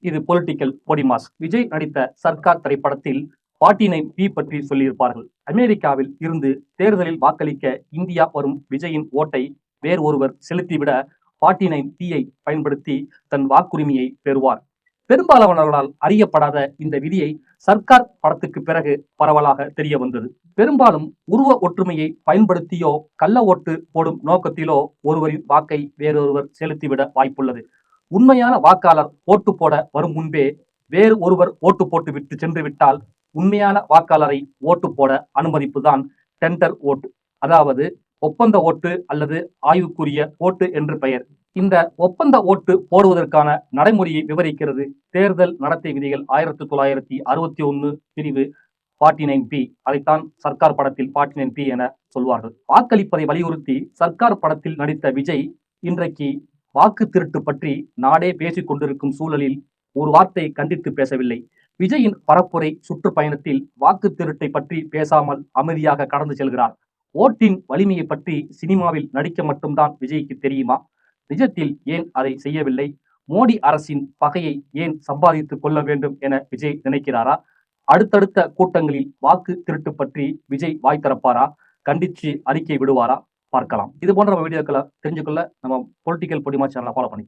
இது பொலிட்டிக்கல் பொடிமாஸ். விஜய் நடித்த சர்க்கார் திரைப்படத்தில் 49 பி பற்றி சொல்லியிருப்பார்கள். அமெரிக்காவில் இருந்து தேர்தலில் வாக்களிக்க இந்தியா வரும் விஜயின் ஓட்டை வேறு ஒருவர் செலுத்திவிட 49 பியை பயன்படுத்தி தன் வாக்குரிமையை பெறுவார். பெரும்பாலானவர்களால் அறியப்படாத இந்த விதியை சர்க்கார் படத்துக்கு பிறகு பரவலாக தெரிய வந்தது. பெரும்பாலும் உருவ ஒற்றுமையை பயன்படுத்தியோ கள்ள ஓட்டு போடும் நோக்கத்திலோ ஒருவரின் வாக்கை வேறொருவர் செலுத்திவிட வாய்ப்புள்ளது. உண்மையான வாக்காளர் ஓட்டு போட வரும் முன்பே வேறு ஒருவர் ஓட்டு போட்டு விட்டு சென்று விட்டால் உண்மையான வாக்காளரை ஓட்டு போட அனுமதிப்புதான் டெண்டர் ஓட்டு, அதாவது ஒப்பந்த ஓட்டு அல்லது ஆய்வுக்குரிய ஓட்டு என்று பெயர். இந்த ஒப்பந்த ஓட்டு போடுவதற்கான நடைமுறையை விவரிக்கிறது தேர்தல் நடத்தை விதிகள் 1961 பிரிவு 49 பி. அதைத்தான் சர்க்கார் படத்தில் 49 பி என சொல்வார்கள். வாக்களிப்பதை வலியுறுத்தி சர்க்கார் படத்தில் நடித்த விஜய் இன்றைக்கு வாக்கு திருட்டு பற்றி நாடே பேசிக் கொண்டிருக்கும் சூழலில் ஒரு வார்த்தை கண்டித்து பேசவில்லை. விஜயின் பரப்புரை சுற்றுப்பயணத்தில் வாக்கு திருட்டை பற்றி பேசாமல் அமைதியாக கடந்து செல்கிறார். ஓட்டின் வலிமையை பற்றி சினிமாவில் நடிக்க மட்டும்தான் விஜய்க்கு தெரியுமா? நிஜத்தில் ஏன் அதை செய்யவில்லை? மோடி அரசின் பகையை ஏன் சம்பாதித்துக் கொள்ள வேண்டும் என விஜய் நினைக்கிறாரா? அடுத்தடுத்த கூட்டங்களில் வாக்கு திருட்டு பற்றி விஜய் வாய் திறப்பாரா? கண்டிச்சு அறிக்கை விடுவாரா? பார்க்கலாம். இது போன்ற வீடியோக்களை தெரிஞ்சுக்கொள்ள நம்ம பொலிட்டிக்கல் பொடிமாஸ் சேனலை ஃபாலோ பண்ணிக்கங்க.